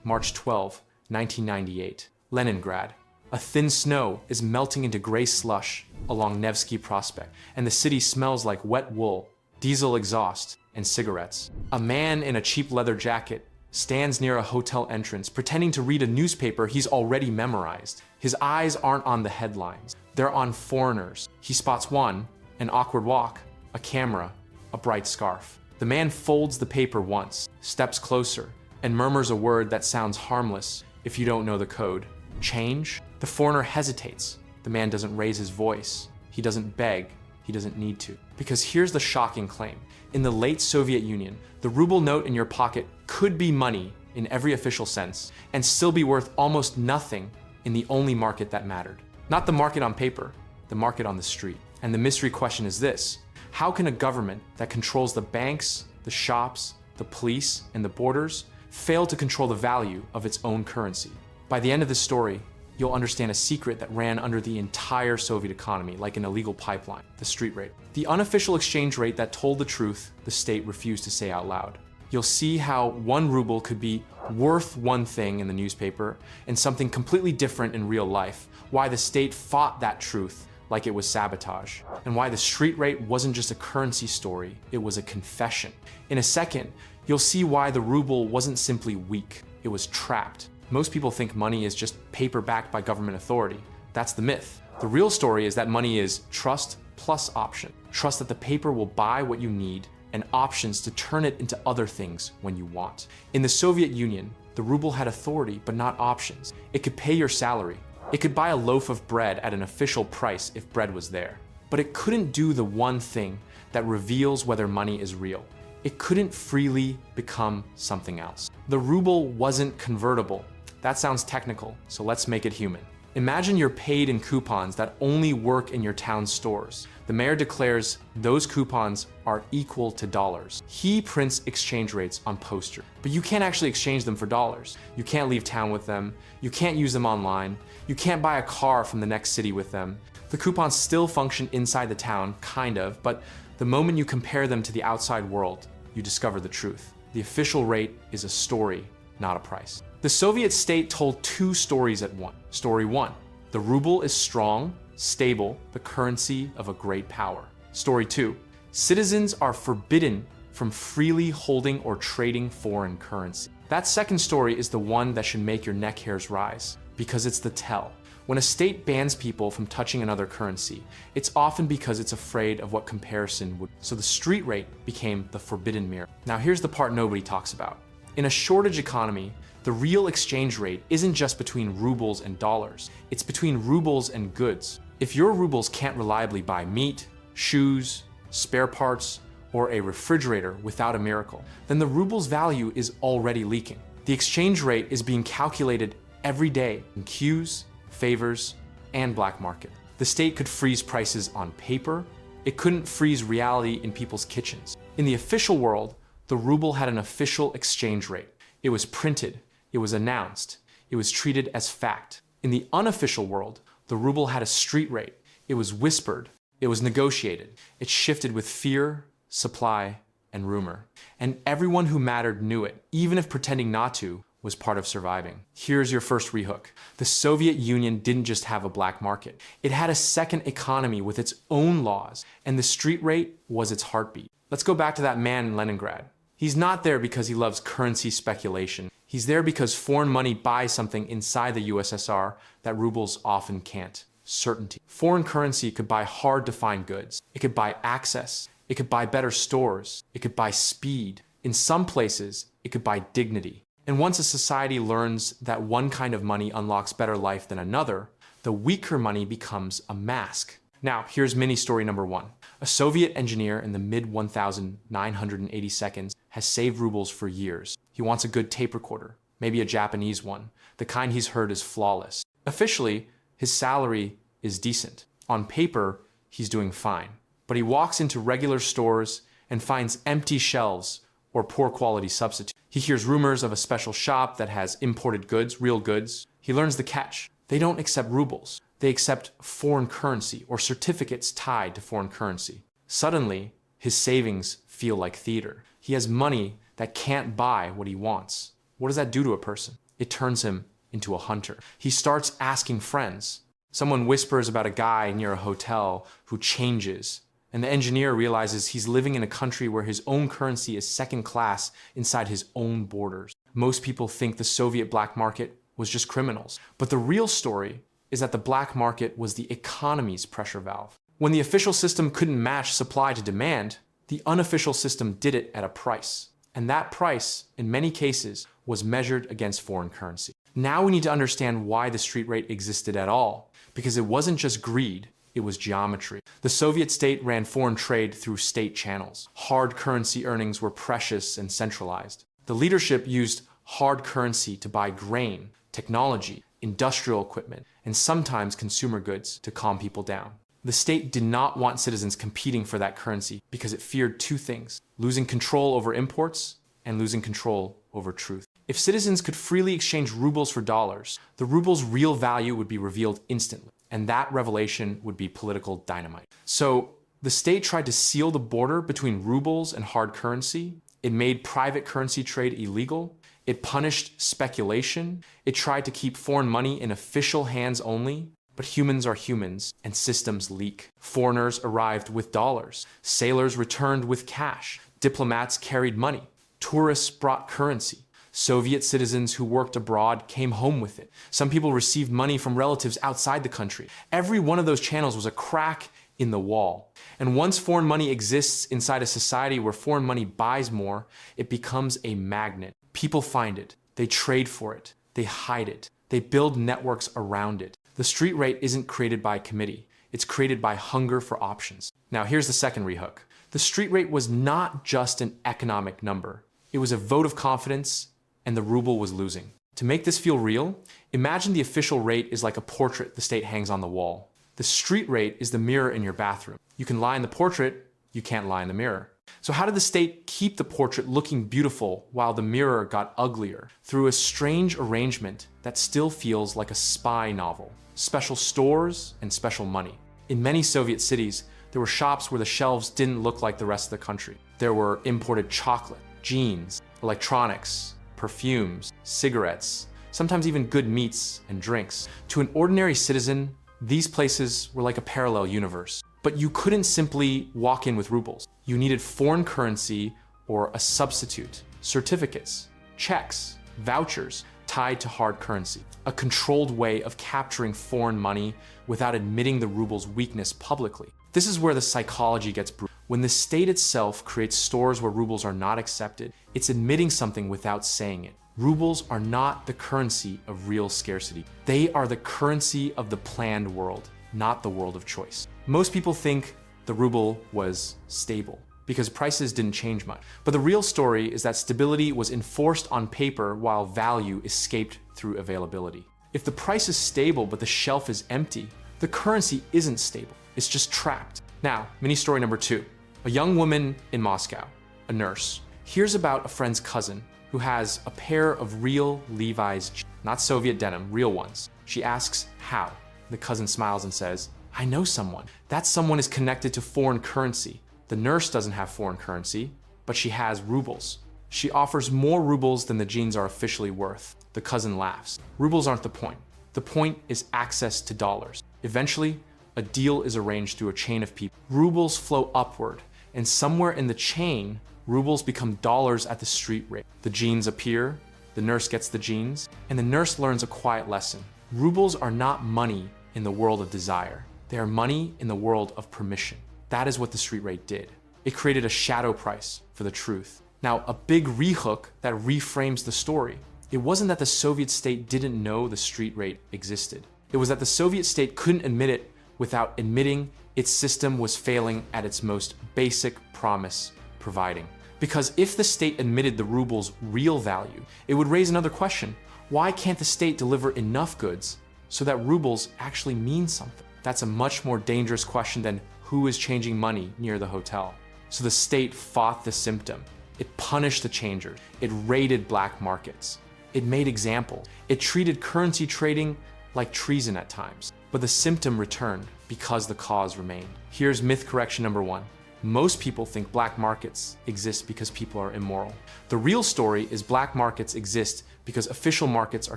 March 12, 1998. Leningrad. A thin snow is melting into gray slush along Nevsky Prospect, and the city smells like wet wool, diesel exhaust, and cigarettes. A man in a cheap leather jacket stands near a hotel entrance, pretending to read a newspaper he's already memorized. His eyes aren't on the headlines. They're on foreigners. He spots one, an awkward walk, a camera, a bright scarf. The man folds the paper once, steps closer, and murmurs a word that sounds harmless if you don't know the code. Change? The foreigner hesitates. The man doesn't raise his voice. He doesn't beg. He doesn't need to. Because here's the shocking claim. In the late Soviet Union, the ruble note in your pocket could be money in every official sense and still be worth almost nothing in the only market that mattered. Not the market on paper, the market on the street. And the mystery question is this: how can a government that controls the banks, the shops, the police, and the borders fail to control the value of its own currency? By the end of this story, you'll understand a secret that ran under the entire Soviet economy like an illegal pipeline: the street rate. The unofficial exchange rate that told the truth the state refused to say out loud. You'll see how 1 ruble could be worth one thing in the newspaper and something completely different in real life, why the state fought that truth like it was sabotage, and why the street rate wasn't just a currency story, it was a confession. In a second, you'll see why the ruble wasn't simply weak, it was trapped. Most people think money is just paper backed by government authority. That's the myth. The real story is that money is trust plus option. Trust that the paper will buy what you need, and options to turn it into other things when you want. In the Soviet Union, the ruble had authority but not options. It could pay your salary. It could buy a loaf of bread at an official price if bread was there. But it couldn't do the one thing that reveals whether money is real. It couldn't freely become something else. The ruble wasn't convertible. That sounds technical, so let's make it human. Imagine you're paid in coupons that only work in your town's stores. The mayor declares those coupons are equal to dollars. He prints exchange rates on posters, but you can't actually exchange them for dollars. You can't leave town with them. You can't use them online. You can't buy a car from the next city with them. The coupons still function inside the town, kind of, but the moment you compare them to the outside world, you discover the truth. The official rate is a story, not a price. The Soviet state told 2 stories at once. Story 1, the ruble is strong, stable, the currency of a great power. Story 2, citizens are forbidden from freely holding or trading foreign currency. That second story is the one that should make your neck hairs rise, because it's the tell. When a state bans people from touching another currency, it's often because it's afraid of what comparison would. So the street rate became the forbidden mirror. Now here's the part nobody talks about. In a shortage economy, the real exchange rate isn't just between rubles and dollars, it's between rubles and goods. If your rubles can't reliably buy meat, shoes, spare parts, or a refrigerator without a miracle, then the ruble's value is already leaking. The exchange rate is being calculated every day in queues, favors, and black market. The state could freeze prices on paper. It couldn't freeze reality in people's kitchens. In the official world, the ruble had an official exchange rate. It was printed. It was announced. It was treated as fact. In the unofficial world, the ruble had a street rate. It was whispered. It was negotiated. It shifted with fear, supply, and rumor. And everyone who mattered knew it, even if pretending not to was part of surviving. Here's your first rehook. The Soviet Union didn't just have a black market. It had a second economy with its own laws, and the street rate was its heartbeat. Let's go back to that man in Leningrad. He's not there because he loves currency speculation. He's there because foreign money buys something inside the USSR that rubles often can't: certainty. Foreign currency could buy hard-to-find goods. It could buy access. It could buy better stores. It could buy speed. In some places, it could buy dignity. And once a society learns that one kind of money unlocks better life than another, the weaker money becomes a mask. Now, here's mini story number 1. A Soviet engineer in the mid-1982 has saved rubles for years. He wants a good tape recorder, maybe a Japanese one. The kind he's heard is flawless. Officially, his salary is decent. On paper, he's doing fine. But he walks into regular stores and finds empty shelves or poor quality substitutes. He hears rumors of a special shop that has imported goods, real goods. He learns the catch. They don't accept rubles. They accept foreign currency or certificates tied to foreign currency. Suddenly, his savings feel like theater. He has money that can't buy what he wants. What does that do to a person? it turns him into a hunter. He starts asking friends. Someone whispers about a guy near a hotel who changes, and the engineer realizes he's living in a country where his own currency is second class inside his own borders. Most people think the Soviet black market was just criminals, but the real story is that the black market was the economy's pressure valve. When the official system couldn't match supply to demand, the unofficial system did it at a price. And that price, in many cases, was measured against foreign currency. Now we need to understand why the street rate existed at all, because it wasn't just greed, it was geometry. The Soviet state ran foreign trade through state channels. Hard currency earnings were precious and centralized. The leadership used hard currency to buy grain, technology, industrial equipment, and sometimes consumer goods to calm people down. The state did not want citizens competing for that currency because it feared two things: losing control over imports and losing control over truth. If citizens could freely exchange rubles for dollars, the ruble's real value would be revealed instantly, and that revelation would be political dynamite. So the state tried to seal the border between rubles and hard currency. It made private currency trade illegal. It punished speculation. It tried to keep foreign money in official hands only. But humans are humans, and systems leak. Foreigners arrived with dollars. Sailors returned with cash. Diplomats carried money. Tourists brought currency. Soviet citizens who worked abroad came home with it. Some people received money from relatives outside the country. Every one of those channels was a crack in the wall. And once foreign money exists inside a society where foreign money buys more, it becomes a magnet. People find it. They trade for it. They hide it. They build networks around it. The street rate isn't created by committee. It's created by hunger for options. Now here's the second rehook. The street rate was not just an economic number. It was a vote of confidence, and the ruble was losing. To make this feel real, imagine the official rate is like a portrait the state hangs on the wall. The street rate is the mirror in your bathroom. You can lie in the portrait, you can't lie in the mirror. So how did the state keep the portrait looking beautiful while the mirror got uglier? Through a strange arrangement that still feels like a spy novel. Special stores and special money. In many Soviet cities, there were shops where the shelves didn't look like the rest of the country. There were imported chocolate, jeans, electronics, perfumes, cigarettes, sometimes even good meats and drinks. To an ordinary citizen, these places were like a parallel universe. But you couldn't simply walk in with rubles. You needed foreign currency or a substitute, certificates, checks, vouchers tied to hard currency. A controlled way of capturing foreign money without admitting the ruble's weakness publicly. This is where the psychology gets brutal. When the state itself creates stores where rubles are not accepted, it's admitting something without saying it. Rubles are not the currency of real scarcity. They are the currency of the planned world, not the world of choice. Most people think the ruble was stable because prices didn't change much. But the real story is that stability was enforced on paper while value escaped through availability. If the price is stable but the shelf is empty, the currency isn't stable. It's just trapped. Now, mini story number 2. A young woman in Moscow, a nurse, hears about a friend's cousin who has a pair of real Levi's jeans, not Soviet denim, real ones. She asks how. The cousin smiles and says, "I know someone. That someone is connected to foreign currency. The nurse doesn't have foreign currency, but she has rubles. She offers more rubles than the jeans are officially worth." The cousin laughs. Rubles aren't the point. The point is access to dollars. Eventually, a deal is arranged through a chain of people. Rubles flow upward, and somewhere in the chain, rubles become dollars at the street rate. The jeans appear, the nurse gets the jeans, and the nurse learns a quiet lesson. Rubles are not money in the world of desire. They are money in the world of permission. That is what the street rate did. It created a shadow price for the truth. Now, a big rehook that reframes the story. It wasn't that the Soviet state didn't know the street rate existed. It was that the Soviet state couldn't admit it without admitting its system was failing at its most basic promise, providing. Because if the state admitted the ruble's real value, it would raise another question. Why can't the state deliver enough goods so that rubles actually mean something? That's a much more dangerous question than who is changing money near the hotel. So the state fought the symptom. It punished the changers. It raided black markets. It made examples. It treated currency trading like treason at times. But the symptom returned because the cause remained. Here's myth correction number 1. Most people think black markets exist because people are immoral. The real story is black markets exist because official markets are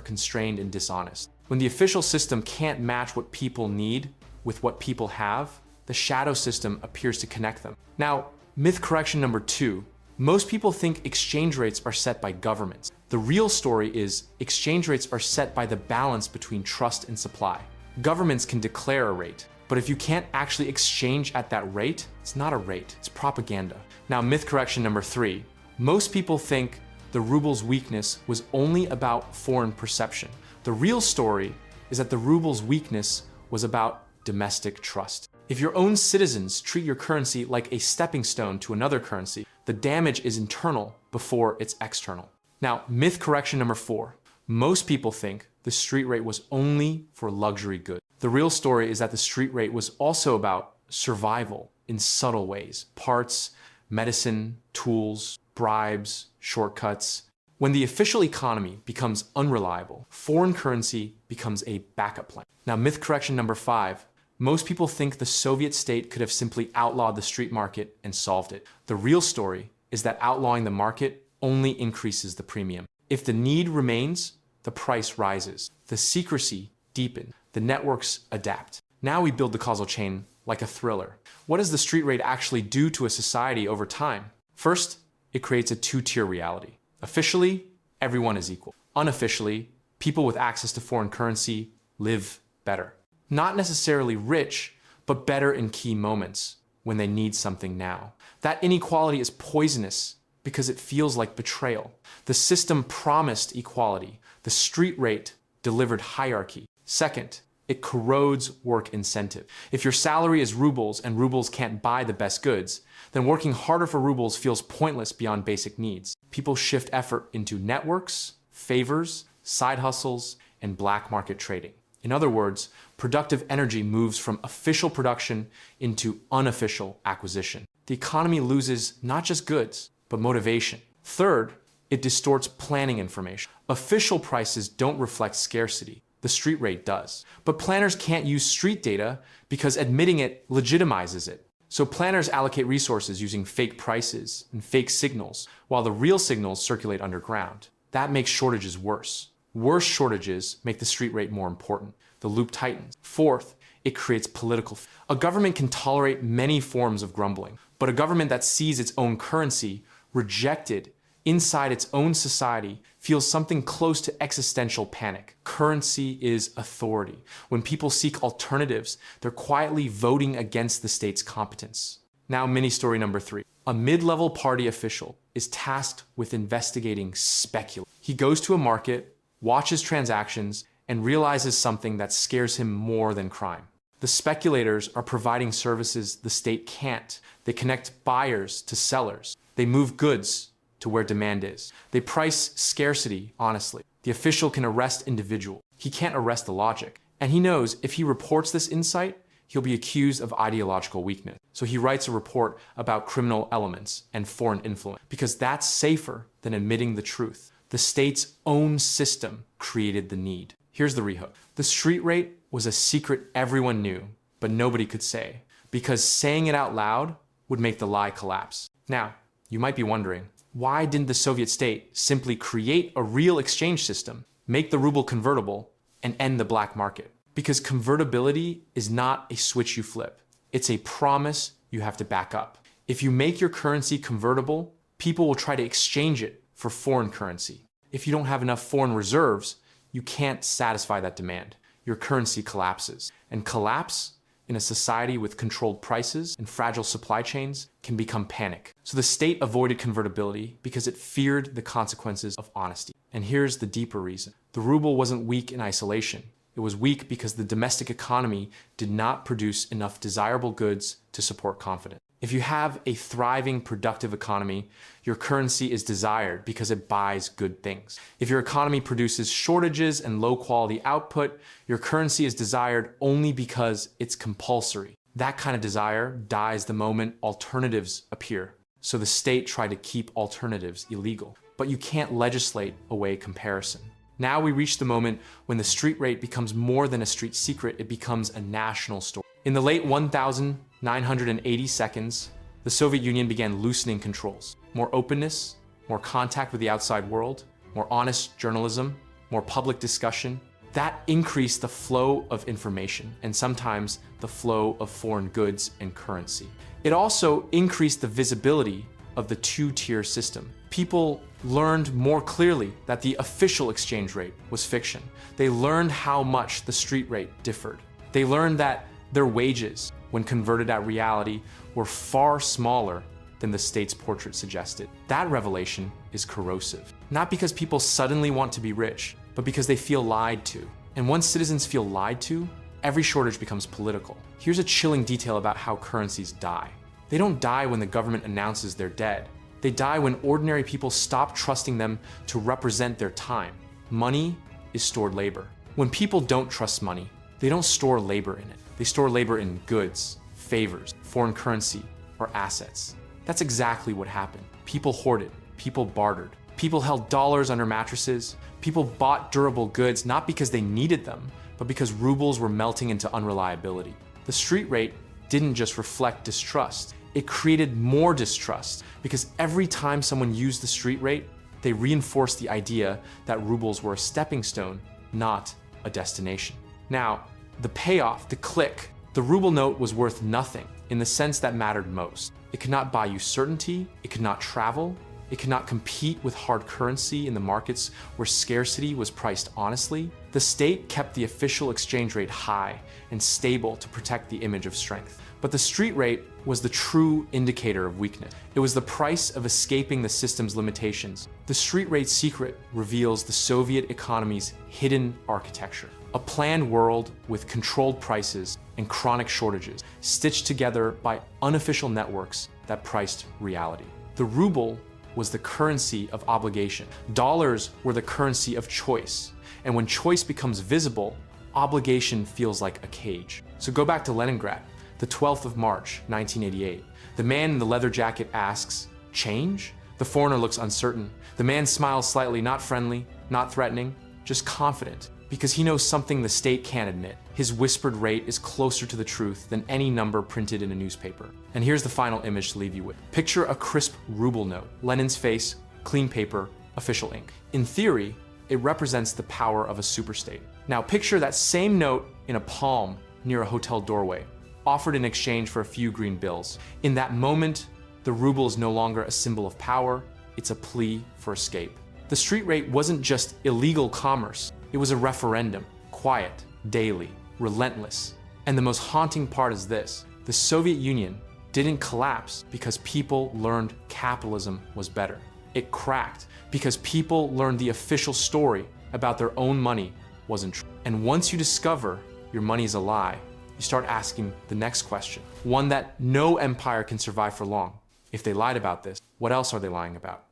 constrained and dishonest. When the official system can't match what people need with what people have, the shadow system appears to connect them. Now, myth correction number 2. Most people think exchange rates are set by governments. The real story is exchange rates are set by the balance between trust and supply. Governments can declare a rate, but if you can't actually exchange at that rate, it's not a rate, it's propaganda. Now, myth correction number 3. Most people think the ruble's weakness was only about foreign perception. The real story is that the ruble's weakness was about domestic trust. If your own citizens treat your currency like a stepping stone to another currency, the damage is internal before it's external. Now, myth correction number 4. Most people think the street rate was only for luxury goods. The real story is that the street rate was also about survival in subtle ways. Parts, medicine, tools, bribes, shortcuts. When the official economy becomes unreliable, foreign currency becomes a backup plan. Now, myth correction number 5. Most people think the Soviet state could have simply outlawed the street market and solved it. The real story is that outlawing the market only increases the premium. If the need remains, the price rises. The secrecy deepens. The networks adapt. Now we build the causal chain like a thriller. What does the street rate actually do to a society over time? First, it creates a two-tier reality. Officially, everyone is equal. Unofficially, people with access to foreign currency live better. Not necessarily rich, but better in key moments when they need something now. That inequality is poisonous because it feels like betrayal. The system promised equality. The street rate delivered hierarchy. Second, it corrodes work incentive. If your salary is rubles and rubles can't buy the best goods, then working harder for rubles feels pointless beyond basic needs. People shift effort into networks, favors, side hustles, and black market trading. In other words, productive energy moves from official production into unofficial acquisition. The economy loses not just goods, but motivation. Third, it distorts planning information. Official prices don't reflect scarcity. The street rate does. But planners can't use street data because admitting it legitimizes it. So planners allocate resources using fake prices and fake signals, while the real signals circulate underground. That makes shortages worse. Worse shortages make the street rate more important. The loop tightens. Fourth, it creates political. A government can tolerate many forms of grumbling, but a government that sees its own currency rejected inside its own society feels something close to existential panic. Currency is authority. When people seek alternatives, they're quietly voting against the state's competence. Now, mini story number 3. A mid-level party official is tasked with investigating speculation. He goes to a market, watches transactions, and realizes something that scares him more than crime. The speculators are providing services the state can't. They connect buyers to sellers. They move goods to where demand is. They price scarcity honestly. The official can arrest individuals. He can't arrest the logic. And he knows if he reports this insight, he'll be accused of ideological weakness. So he writes a report about criminal elements and foreign influence, because that's safer than admitting the truth. The state's own system created the need. Here's the rehook. The street rate was a secret everyone knew, but nobody could say, because saying it out loud would make the lie collapse. Now, you might be wondering, why didn't the Soviet state simply create a real exchange system, make the ruble convertible, and end the black market? Because convertibility is not a switch you flip. It's a promise you have to back up. If you make your currency convertible, people will try to exchange it for foreign currency. If you don't have enough foreign reserves, you can't satisfy that demand. Your currency collapses. And collapse in a society with controlled prices and fragile supply chains can become panic. So the state avoided convertibility because it feared the consequences of honesty. And here's the deeper reason. The ruble wasn't weak in isolation. It was weak because the domestic economy did not produce enough desirable goods to support confidence. If you have a thriving, productive economy, your currency is desired because it buys good things. If your economy produces shortages and low-quality output, your currency is desired only because it's compulsory. That kind of desire dies the moment alternatives appear. So the state tried to keep alternatives illegal. But you can't legislate away comparison. Now we reach the moment when the street rate becomes more than a street secret, it becomes a national story. In the late 1980 seconds, the Soviet Union began loosening controls. More openness, more contact with the outside world, more honest journalism, more public discussion. That increased the flow of information and sometimes the flow of foreign goods and currency. It also increased the visibility of the two-tier system. People learned more clearly that the official exchange rate was fiction. They learned how much the street rate differed. They learned that their wages, when converted at reality, were far smaller than the state's portrait suggested. That revelation is corrosive. Not because people suddenly want to be rich, but because they feel lied to. And once citizens feel lied to, every shortage becomes political. Here's a chilling detail about how currencies die. They don't die when the government announces they're dead. They die when ordinary people stop trusting them to represent their time. Money is stored labor. When people don't trust money, they don't store labor in it. They store labor in goods, favors, foreign currency, or assets. That's exactly what happened. People hoarded, people bartered, people held dollars under mattresses, people bought durable goods not because they needed them, but because rubles were melting into unreliability. The street rate didn't just reflect distrust, it created more distrust because every time someone used the street rate, they reinforced the idea that rubles were a stepping stone, not a destination. Now, the payoff, the click, the ruble note was worth nothing in the sense that mattered most. It could not buy you certainty, it could not travel, it could not compete with hard currency in the markets where scarcity was priced honestly. The state kept the official exchange rate high and stable to protect the image of strength. But the street rate was the true indicator of weakness. It was the price of escaping the system's limitations. The street rate secret reveals the Soviet economy's hidden architecture. A planned world with controlled prices and chronic shortages, stitched together by unofficial networks that priced reality. The ruble was the currency of obligation. Dollars were the currency of choice. And when choice becomes visible, obligation feels like a cage. So go back to Leningrad, the 12th of March, 1988. The man in the leather jacket asks, "Change?" The foreigner looks uncertain. The man smiles slightly, not friendly, not threatening, just confident, because he knows something the state can't admit. His whispered rate is closer to the truth than any number printed in a newspaper. And here's the final image to leave you with. Picture a crisp ruble note, Lenin's face, clean paper, official ink. In theory, it represents the power of a superstate. Now picture that same note in a palm near a hotel doorway, offered in exchange for a few green bills. In that moment, the ruble is no longer a symbol of power, it's a plea for escape. The street rate wasn't just illegal commerce, it was a referendum, quiet, daily, relentless. And the most haunting part is this: the Soviet Union didn't collapse because people learned capitalism was better. It cracked because people learned the official story about their own money wasn't true. And once you discover your money is a lie, you start asking the next question, one that no empire can survive for long. If they lied about this, what else are they lying about?